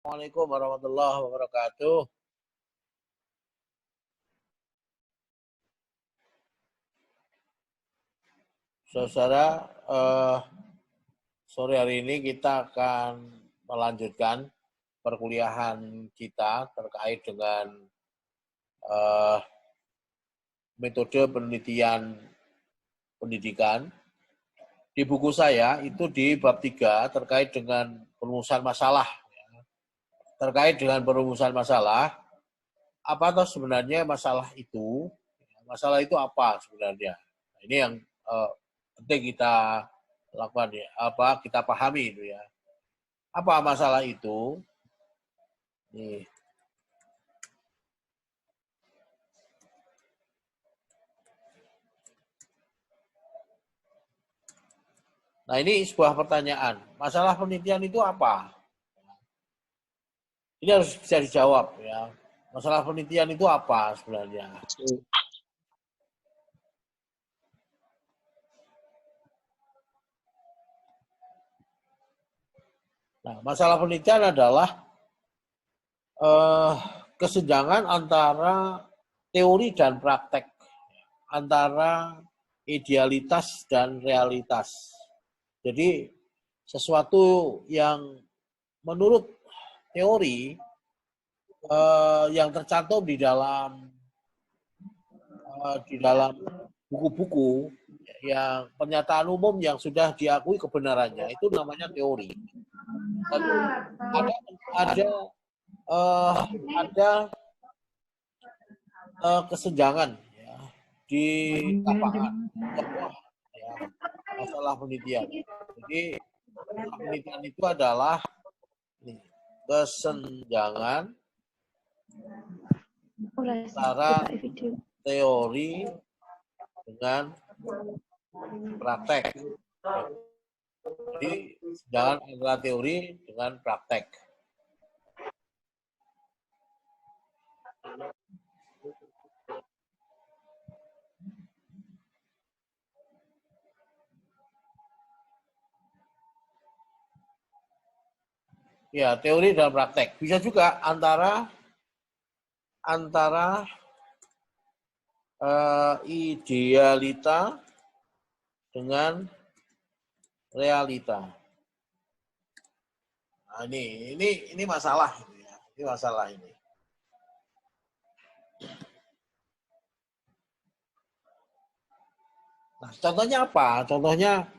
Assalamualaikum warahmatullahi wabarakatuh. Saudara, sore hari ini kita akan melanjutkan perkuliahan kita terkait dengan metode penelitian pendidikan. Di buku saya itu di bab 3 terkait dengan perumusan masalah. Terkait dengan perumusan masalah, apa toh sebenarnya masalah itu? Masalah itu apa sebenarnya? Nah, ini yang penting kita lakukan ya, kita pahami itu ya. Apa masalah itu? Nih. Nah, ini sebuah pertanyaan. Masalah penelitian itu apa? Ini harus bisa dijawab ya. Masalah penelitian itu apa sebenarnya? Nah, masalah penelitian adalah kesenjangan antara teori dan praktek, antara idealitas dan realitas. Jadi sesuatu yang menurut teori yang tercantum di dalam buku-buku yang pernyataan umum yang sudah diakui kebenarannya itu namanya teori. Lalu ada kesenjangan ya, di lapangan ya, masalah penelitian. Jadi penelitian itu adalah kesenjangan antara teori dengan praktek. Jadi kesenjangan antara teori dengan praktek. Ya, teori dan praktek. Bisa juga antara idealita dengan realita. Nah, ini masalah ya. Ini masalah ini. Nah, contohnya apa? Contohnya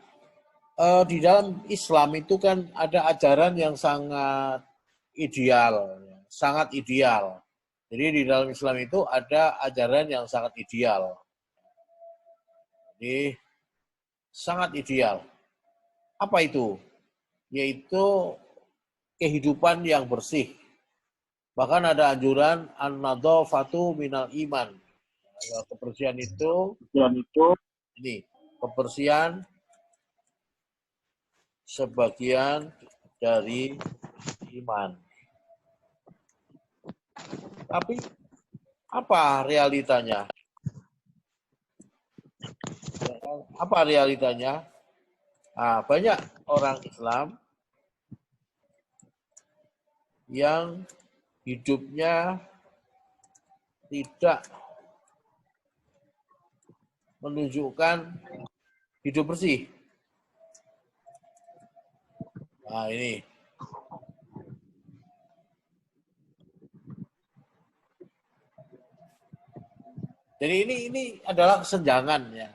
di dalam Islam itu kan ada ajaran yang sangat ideal, sangat ideal. Jadi di dalam Islam itu ada ajaran yang sangat ideal. Jadi sangat ideal. Apa itu? Yaitu kehidupan yang bersih. Bahkan ada anjuran an-nadhafatu minal iman. Kebersihan itu ini, kebersihan sebagian dari iman. Tapi apa realitanya? Apa realitanya? Nah, banyak orang Islam yang hidupnya tidak menunjukkan hidup bersih. Nah, ini. Jadi ini adalah kesenjangan ya.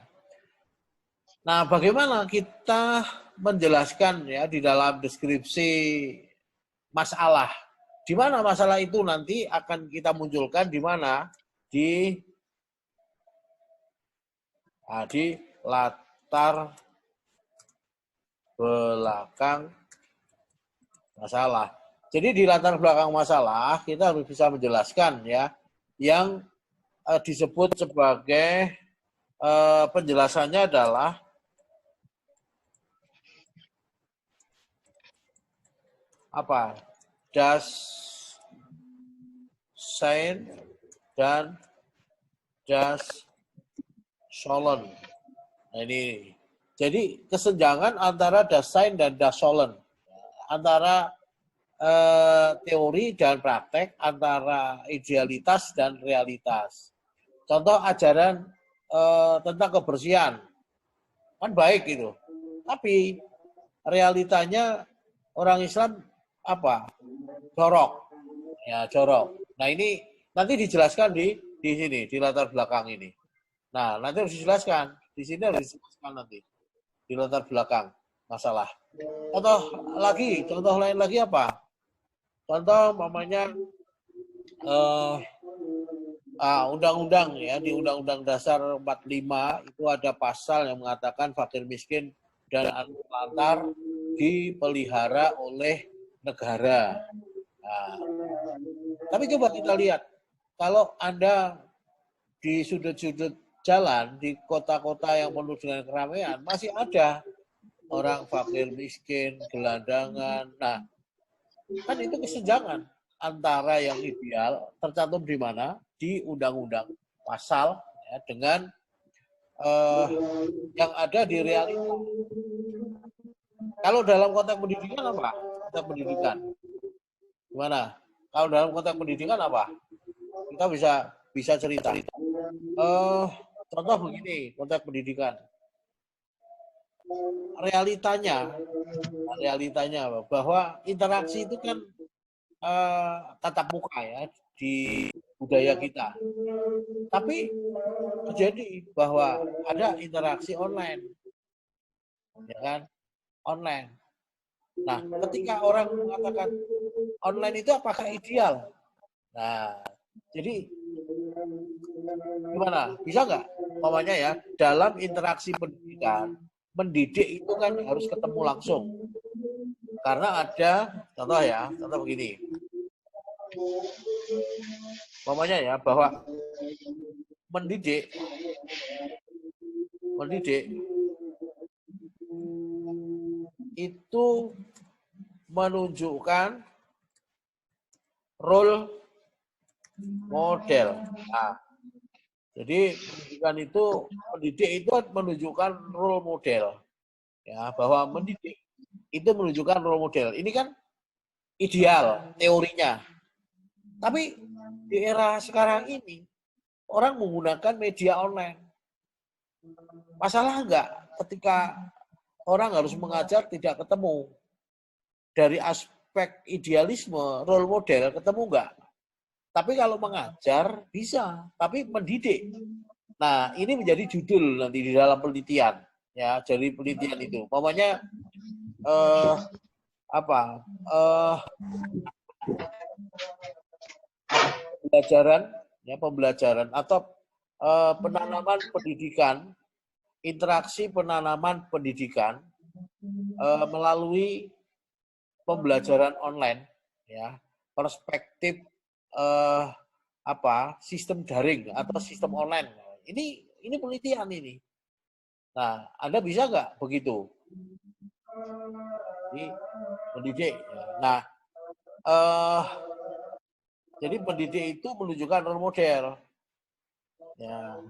Nah, bagaimana kita menjelaskan ya di dalam deskripsi masalah? Di mana masalah itu nanti akan kita munculkan di mana? Di latar belakang masalah. Jadi di latar belakang masalah kita harus bisa menjelaskan ya yang disebut sebagai penjelasannya adalah apa? Das Sein dan Das Sollen. Nah, ini. Jadi kesenjangan antara Das Sein dan Das Sollen. Antara teori dan praktek antara idealitas dan realitas. Contoh ajaran tentang kebersihan, kan baik gitu. Tapi realitanya orang Islam apa? Jorok. Ya, jorok. Nah, ini nanti dijelaskan di sini, di latar belakang ini. Nah, nanti harus dijelaskan. Di sini harus dijelaskan nanti. Di latar belakang masalah. Contoh lain lagi apa? Contoh mamanya undang-undang ya, di Undang-Undang Dasar 45 itu ada pasal yang mengatakan fakir miskin dan anak lantar dipelihara oleh negara. Nah, tapi coba kita lihat, kalau Anda di sudut-sudut jalan, di kota-kota yang penuh dengan keramaian, masih ada orang fakir miskin, gelandangan. Nah, kan itu kesenjangan antara yang ideal tercantum di mana? Di undang-undang pasal ya, dengan yang ada di realitas. Kalau dalam konteks pendidikan apa? Konteks pendidikan. Gimana? Kalau dalam konteks pendidikan apa? Kita bisa cerita. Contoh begini, konteks pendidikan. Realitanya bahwa interaksi itu kan tatap muka ya di budaya kita. Tapi terjadi bahwa ada interaksi online, ya kan? Online. Nah, ketika orang mengatakan online itu apakah ideal? Nah, jadi gimana? Bisa nggak? Umpamanya ya, dalam interaksi pendidikan, mendidik itu kan harus ketemu langsung. Karena ada, contoh begini. Umpamanya ya, bahwa mendidik itu menunjukkan role model. Nah, jadi pendidik itu menunjukkan role model. Ya, bahwa mendidik itu menunjukkan role model. Ini kan ideal teorinya. Tapi di era sekarang ini orang menggunakan media online. Masalah enggak ketika orang harus mengajar tidak ketemu? Dari aspek idealisme, role model ketemu enggak? Tapi kalau mengajar bisa, tapi mendidik. Nah, ini menjadi judul nanti di dalam penelitian. Ya, jadi penelitian itu. Umpamanya pembelajaran atau penanaman pendidikan, interaksi penanaman pendidikan melalui pembelajaran online, ya, perspektif sistem daring atau sistem online. Ini penelitian ini. Nah, Anda bisa nggak begitu? Jadi pendidik. Nah, jadi pendidik itu menunjukkan role model. Ya.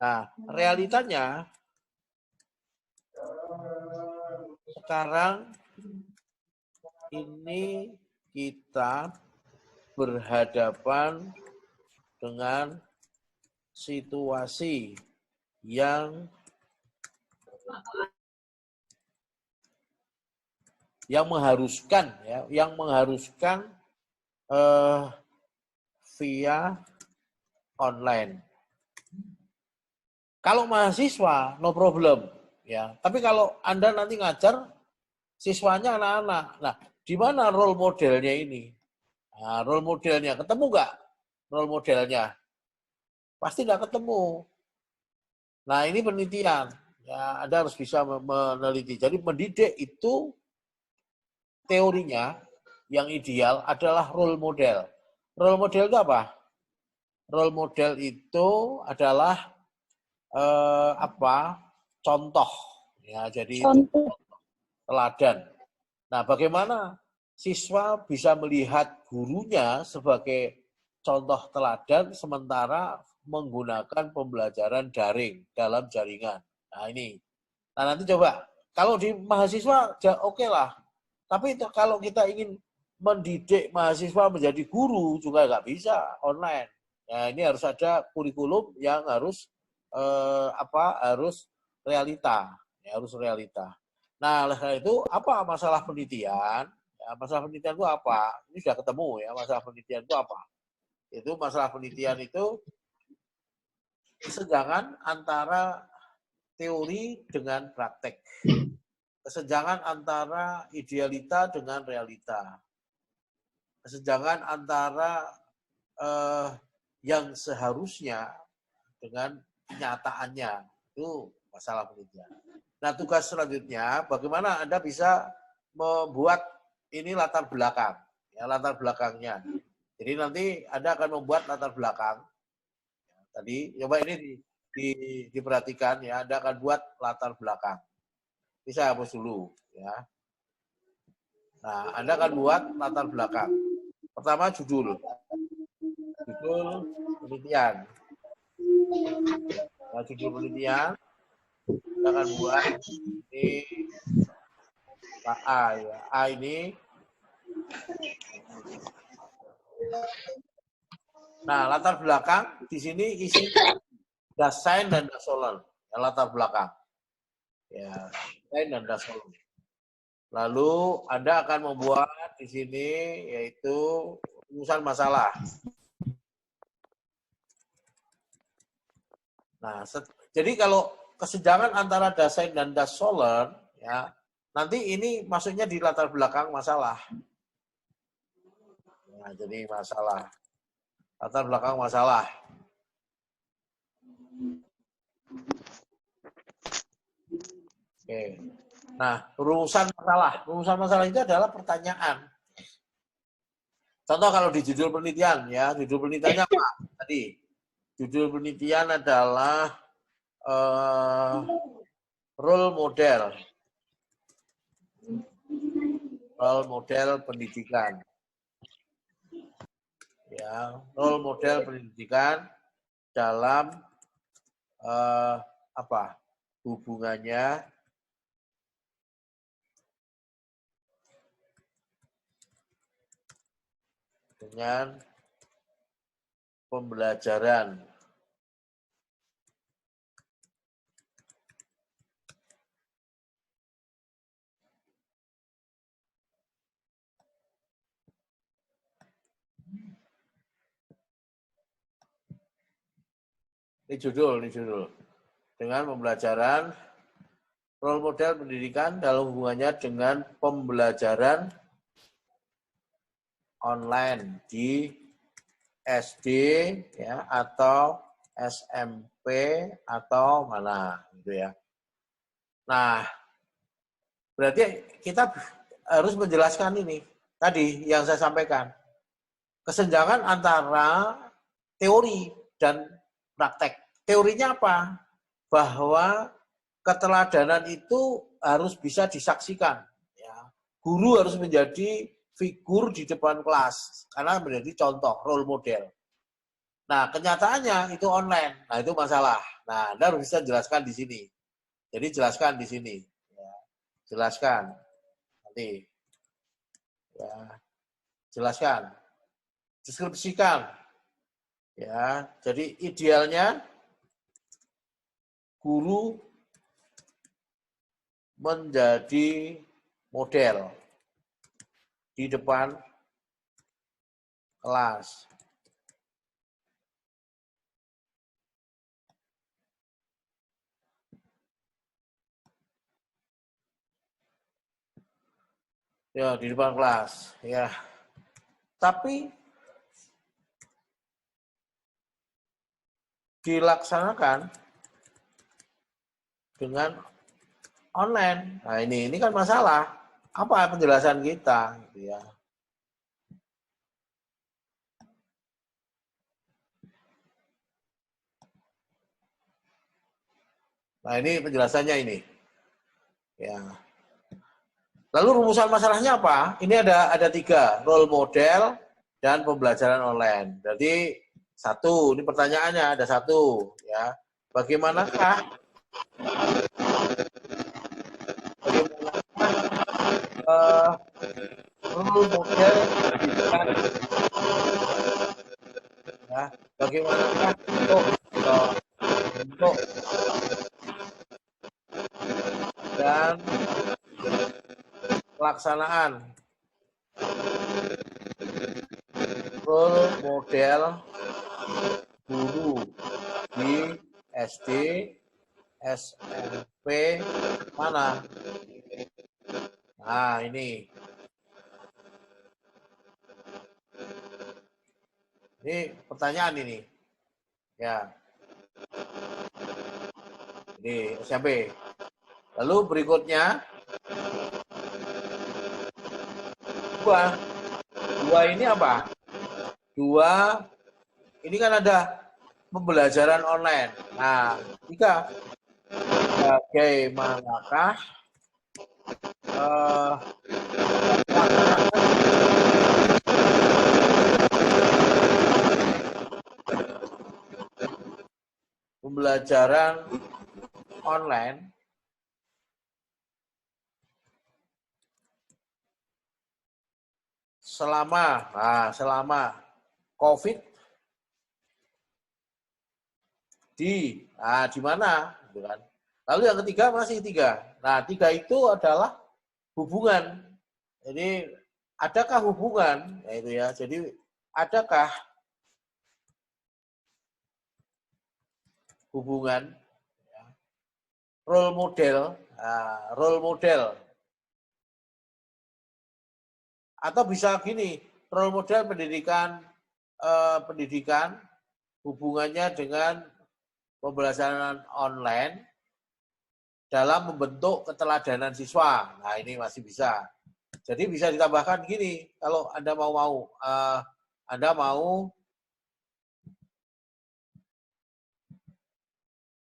Nah, realitanya sekarang ini kita berhadapan dengan situasi yang mengharuskan via online. Kalau mahasiswa no problem ya, tapi kalau Anda nanti ngajar siswanya anak-anak. Nah, di mana role modelnya ini? Nah, role modelnya ketemu nggak? Role modelnya pasti nggak ketemu. Nah, ini penelitian. Ya, Anda harus bisa meneliti. Jadi mendidik itu teorinya yang ideal adalah role model. Role model itu apa? Role model itu adalah contoh. Ya, jadi contoh. Teladan. Nah, bagaimana siswa bisa melihat gurunya sebagai contoh teladan sementara menggunakan pembelajaran daring dalam jaringan. Nah, ini. Nah, nanti coba. Kalau di mahasiswa, oke lah. Tapi kalau kita ingin mendidik mahasiswa menjadi guru juga nggak bisa online. Ya, ini harus ada kurikulum yang harus harus realita, ya, harus realita. Nah, oleh karena itu apa masalah penelitian? Ya, masalah penelitian itu apa? Ini sudah ketemu ya, masalah penelitian itu apa? Itu masalah penelitian itu kesenjangan antara teori dengan praktek. Kesenjangan antara idealita dengan realita. Kesenjangan antara yang seharusnya dengan kenyataannya. Itu masalah penelitian. Nah, tugas selanjutnya, bagaimana Anda bisa membuat ini latar belakang. Ya, latar belakangnya. Jadi nanti Anda akan membuat latar belakang. Tadi, coba ini diperhatikan ya, Anda akan buat latar belakang. Bisa hapus dulu. Ya. Nah, Anda akan buat latar belakang. Pertama, judul. Judul penelitian. Nah, judul penelitian kita akan buat ini A ya. A ini. Nah, latar belakang di sini isi dasain dan dasolen. Ya, latar belakang. Ya, dasain dan dasolen. Lalu Anda akan membuat di sini yaitu rumusan masalah. Nah, jadi kalau kesenjangan antara dasain dan dasolen, ya, nanti ini maksudnya di latar belakang masalah. Nah, jadi masalah. Latar belakang masalah. Oke. Nah, rumusan masalah. Rumusan masalah itu adalah pertanyaan. Contoh kalau di judul penelitian, ya, judul penelitiannya apa? Tadi, judul penelitian adalah role model. Role model pendidikan. Ya, role model pendidikan dalam hubungannya dengan pembelajaran. Ini judul. Dengan pembelajaran, role model pendidikan dalam hubungannya dengan pembelajaran online di SD ya atau SMP atau mana gitu ya. Nah, berarti kita harus menjelaskan ini tadi yang saya sampaikan. Kesenjangan antara teori dan praktek. Teorinya apa? Bahwa keteladanan itu harus bisa disaksikan. Ya. Guru harus menjadi figur di depan kelas karena menjadi contoh, role model. Nah, kenyataannya itu online. Nah, itu masalah. Nah, Anda harus bisa jelaskan di sini. Jadi jelaskan di sini. Ya. Jelaskan. Nanti. Ya. Jelaskan. Deskripsikan. Ya, jadi idealnya guru menjadi model di depan kelas. Ya, di depan kelas, ya. Tapi dilaksanakan dengan online. Nah, ini kan masalah. Apa penjelasan kita, gitu ya. Nah, ini penjelasannya ini. Ya. Lalu rumusan masalahnya apa? Ini ada 3, role model dan pembelajaran online. Jadi 1, ini pertanyaannya ada 1, ya. Bagaimanakah role model pendidikan. Ya, bagaimanakah bentuk dan pelaksanaan role model guru di SD, SMP mana? Nah, ini pertanyaan ini. Ya. Ini SMP. Lalu berikutnya dua ini apa? Dua ini kan ada pembelajaran online. Nah, tiga, bagaimanakah pembelajaran online selama COVID di mana, gitu kan? Lalu yang ketiga masih tiga. Nah, tiga itu adalah hubungan. Jadi adakah hubungan? Ya, itu ya. Jadi adakah hubungan? Role model. Atau bisa gini, role model pendidikan hubungannya dengan pembelajaran online dalam membentuk keteladanan siswa. Nah, ini masih bisa. Jadi bisa ditambahkan gini, kalau Anda mau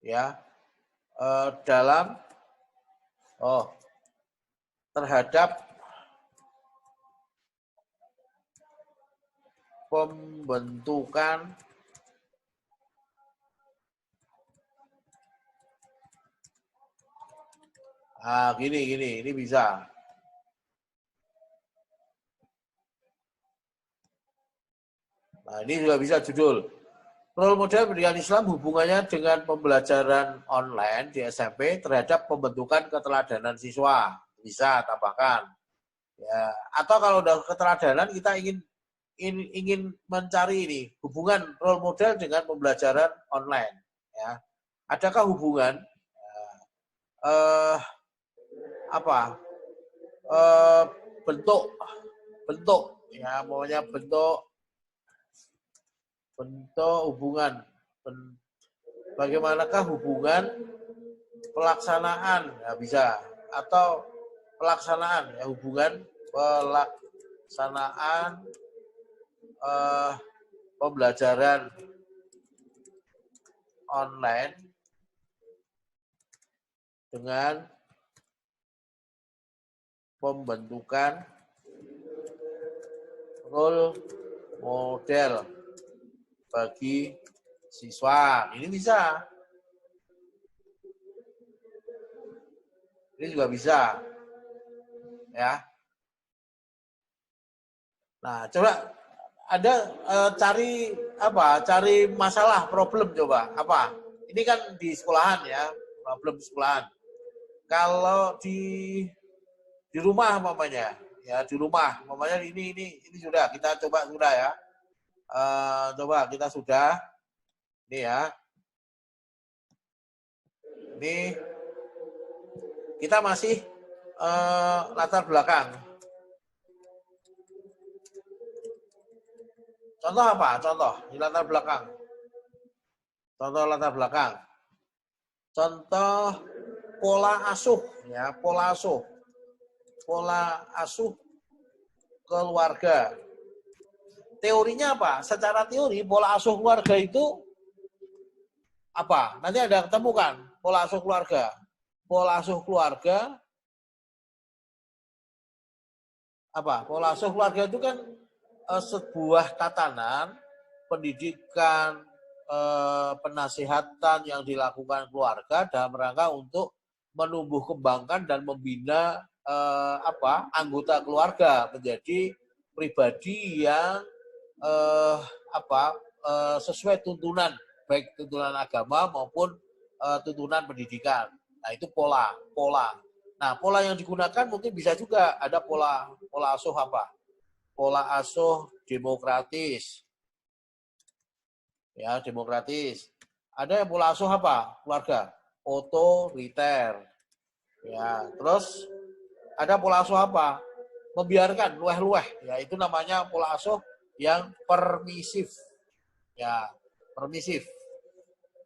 ya dalam terhadap pembentukan gini, ini bisa. Nah, ini juga bisa judul. Role model pendidikan Islam hubungannya dengan pembelajaran online di SMP terhadap pembentukan keteladanan siswa. Bisa tambahkan. Ya, atau kalau udah keteladanan kita ingin mencari ini hubungan role model dengan pembelajaran online. Ya, adakah hubungan bentuk ya, maunya bentuk hubungan, bagaimanakah hubungan pelaksanaan, ya bisa, atau pelaksanaan, ya hubungan pelaksanaan pembelajaran online dengan pembentukan role model bagi siswa. Ini bisa. Ini juga bisa. Ya. Nah, coba Anda cari masalah, problem coba. Apa? Ini kan di sekolahan ya, problem sekolahan. Kalau di rumah mamanya, ya di rumah mamanya ini sudah kita coba ya. Coba kita sudah ini ya. Ini kita masih latar belakang. Contoh apa? Contoh di latar belakang. Contoh latar belakang. Contoh pola asuh ya, pola asuh keluarga. Teorinya apa? Secara teori pola asuh keluarga itu apa? Nanti ada ketemukan pola asuh keluarga. Pola asuh keluarga apa? Pola asuh keluarga itu kan sebuah tatanan pendidikan, penasihatan yang dilakukan keluarga dalam rangka untuk menumbuh kembangkan dan membina anggota keluarga menjadi pribadi yang sesuai tuntunan, baik tuntunan agama maupun tuntunan pendidikan. Nah, itu pola. Nah, pola yang digunakan mungkin bisa juga ada pola asuh apa? Pola asuh demokratis. Ya, demokratis. Ada yang pola asuh apa? Keluarga. Otoriter. Ya, terus ada pola asuh apa? Membiarkan, lueh-lueh. Ya, itu namanya pola asuh yang permisif. Ya, permisif.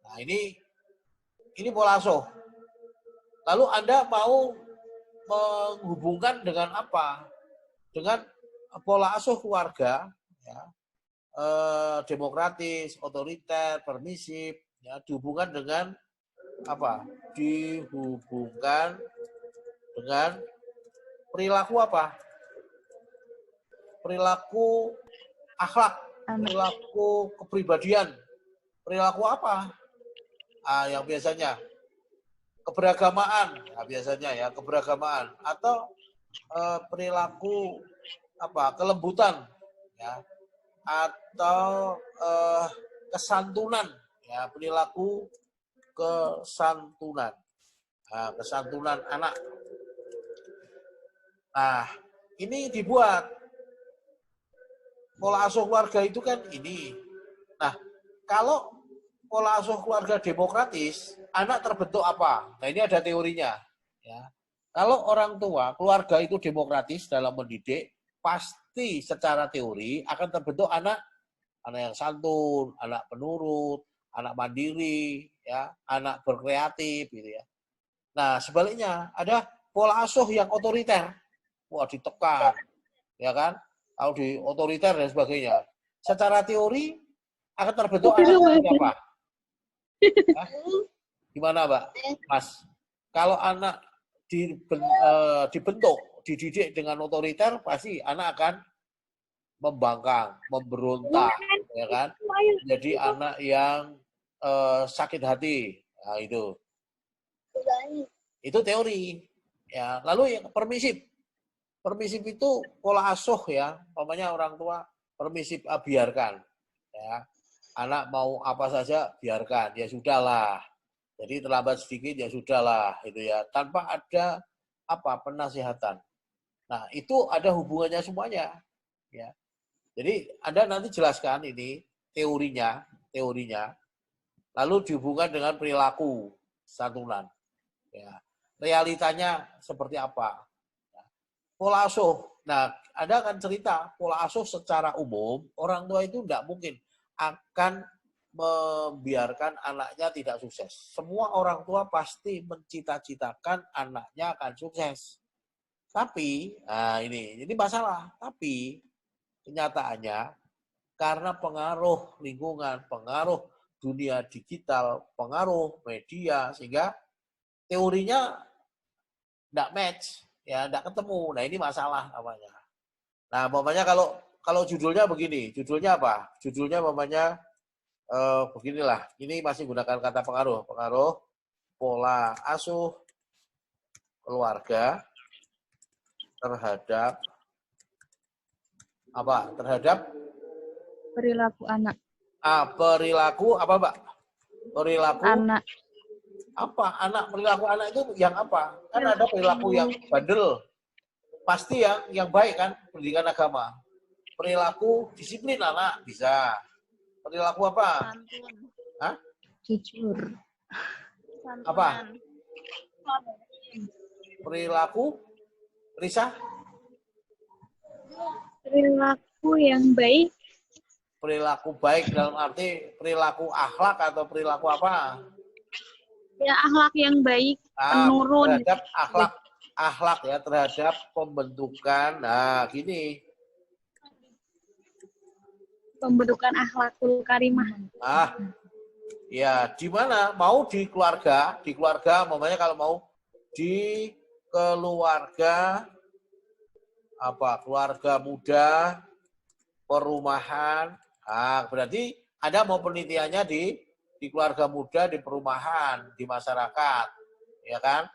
Nah, ini pola asuh. Lalu Anda mau menghubungkan dengan apa? Dengan pola asuh keluarga, ya, demokratis, otoriter, permisif, ya, dihubungkan dengan apa? Dihubungkan dengan perilaku apa? Perilaku akhlak, perilaku kepribadian, perilaku apa? Yang biasanya keberagamaan, nah, biasanya ya keberagamaan atau perilaku apa? Kelembutan, ya, atau kesantunan, ya, perilaku kesantunan, nah, kesantunan anak. Nah, ini dibuat pola asuh keluarga itu kan ini. Nah, kalau pola asuh keluarga demokratis, anak terbentuk apa? Nah, ini ada teorinya. Ya. Kalau orang tua, keluarga itu demokratis dalam mendidik, pasti secara teori akan terbentuk anak yang santun, anak penurut, anak mandiri, ya, anak berkreatif, gitu ya. Nah, sebaliknya ada pola asuh yang otoriter, wah ditekan, ya kan? Kalau di otoriter dan sebagainya. Secara teori akan terbentuk anak seperti apa? Hah? Gimana, Mbak? Mas? Kalau anak dibentuk, dididik dengan otoriter, pasti anak akan membangkang, memberontak, ya kan? Jadi anak yang sakit hati. Nah, itu teori. Ya, lalu yang permisif. Permisif itu pola asuh, ya, umpamanya orang tua permisif, biarkan, ya, anak mau apa saja biarkan, ya sudahlah, jadi terlambat sedikit ya sudahlah, itu ya, tanpa ada penasihatan. Nah, itu ada hubungannya semuanya, ya. Jadi Anda nanti jelaskan ini teorinya, lalu dihubungkan dengan perilaku santunan, ya, realitanya seperti apa. Pola asuh. Nah, Anda akan cerita pola asuh secara umum, orang tua itu tidak mungkin akan membiarkan anaknya tidak sukses. Semua orang tua pasti mencita-citakan anaknya akan sukses. Tapi, nah ini masalah. Tapi, kenyataannya, karena pengaruh lingkungan, pengaruh dunia digital, pengaruh media, sehingga teorinya tidak match. Ya, tidak ketemu. Nah, ini masalah namanya. Nah, umpamanya kalau judulnya begini, judulnya apa? Judulnya umpamanya beginilah. Ini masih gunakan kata pengaruh. Pengaruh pola asuh keluarga terhadap apa? Terhadap perilaku anak. Perilaku apa, Mbak? Perilaku anak. Apa? Perilaku anak itu yang apa? Kan ada perilaku yang bandel. Pasti yang baik kan, pendidikan agama. Perilaku disiplin anak bisa. Perilaku apa? Santun. Hah? Jujur. Apa? Perilaku Risa? Perilaku yang baik. Perilaku baik dalam arti perilaku akhlak atau perilaku apa? Ya, akhlak yang baik, penurun. Terhadap akhlak ya, terhadap pembentukan. Nah, gini. Pembentukan akhlakul karimah. Ya, di mana? Mau di keluarga, mamanya kalau mau di keluarga keluarga muda, perumahan. Nah, berarti ada mau penelitiannya di keluarga muda, di perumahan, di masyarakat, ya kan?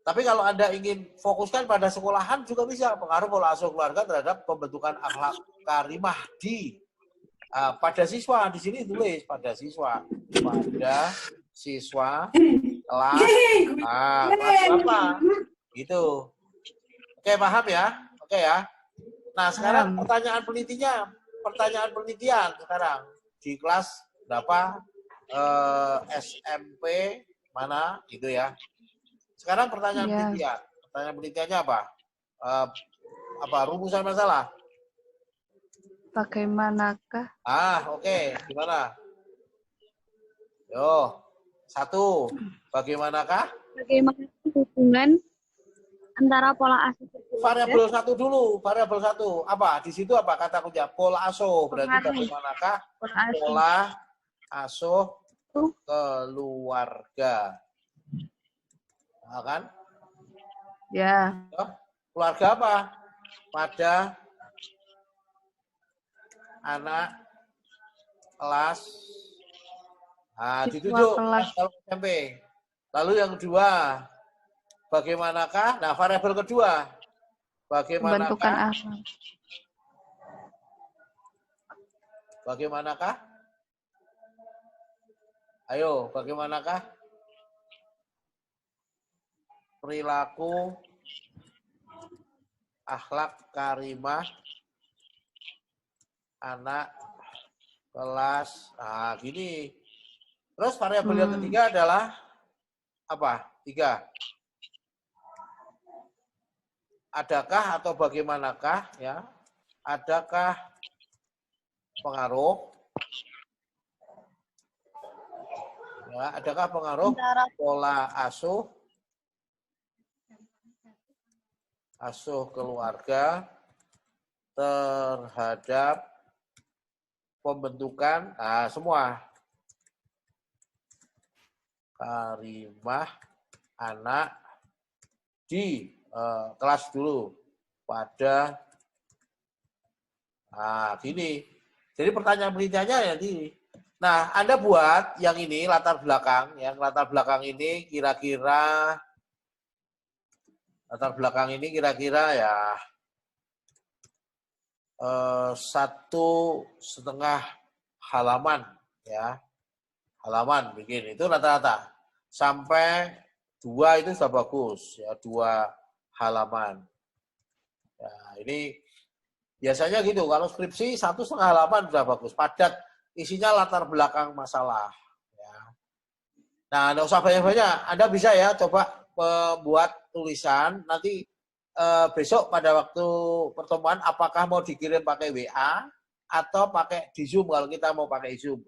Tapi kalau Anda ingin fokuskan pada sekolahan juga bisa. Pengaruh pola asuh keluarga terhadap pembentukan akhlak karimah pada siswa. Di sini tulis pada siswa. Pada siswa kelas kelas berapa? Gitu. Oke, paham ya? Oke ya. Nah, sekarang pertanyaan penelitian sekarang di kelas berapa? SMP mana gitu ya. Sekarang pertanyaan penelitian. Pertanyaan penelitiannya apa? Rumusan masalah? Bagaimanakah? Oke. Gimana? Yo, 1. Bagaimanakah? Bagaimana hubungan antara pola asuh Variabel 1 dulu. Variabel 1. Apa? Di situ apa kata kunci? Pola asuh. Berarti bagaimanakah pola asuh keluarga? Nah, kan? Ya. Keluarga apa? Pada anak kelas. Ditunjuk kelas SMP. Lalu yang kedua, bagaimanakah? Nah, variabel kedua. Bagaimanakah? Bagaimanakah? Ayo, bagaimanakah perilaku akhlak karimah anak kelas gini. Terus variabel yang ketiga adalah apa? 3. Adakah atau bagaimanakah ya? Adakah pengaruh? Ya, adakah pengaruh pola asuh keluarga terhadap pembentukan semua karimah anak di kelas dulu pada gini. Jadi pertanyaan penelitiannya ya ini. Nah, Anda buat yang ini latar belakang, yang latar belakang ini kira-kira ya 1,5 halaman ya. Halaman bikin itu rata-rata. Sampai 2 itu sudah bagus ya, 2 halaman. Ya, ini biasanya gitu. Kalau skripsi 1,5 halaman sudah bagus, padat, isinya latar belakang masalah. Ya. Nah, nggak usah banyak-banyak. Anda bisa ya coba membuat tulisan. Nanti besok pada waktu pertemuan, apakah mau dikirim pakai WA atau pakai di Zoom kalau kita mau pakai Zoom.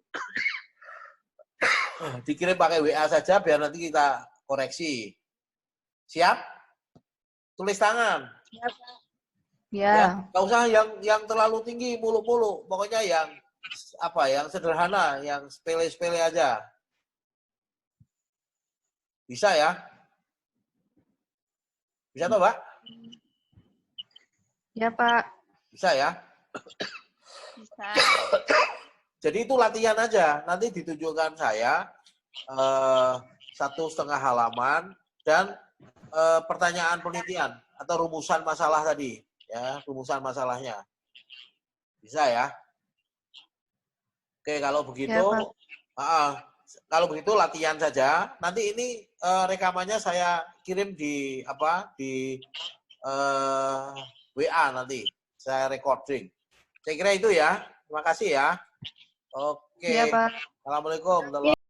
Dikirim pakai WA saja biar nanti kita koreksi. Siap? Tulis tangan. Ya. Nggak usah yang terlalu tinggi muluk-muluk. Pokoknya yang sederhana, yang sepele-sepele aja. Bisa ya? Bisa toh, Mbak? Ya, Pak. Bisa ya? Bisa. Jadi itu latihan aja. Nanti ditunjukkan saya 1,5 halaman dan pertanyaan penelitian atau rumusan masalah tadi. Ya, rumusan masalahnya. Bisa ya? Oke, kalau begitu, latihan saja. Nanti ini rekamannya saya kirim di WA nanti. Saya recording. Saya kira itu ya. Terima kasih ya. Oke. Iya, Pak. Assalamualaikum.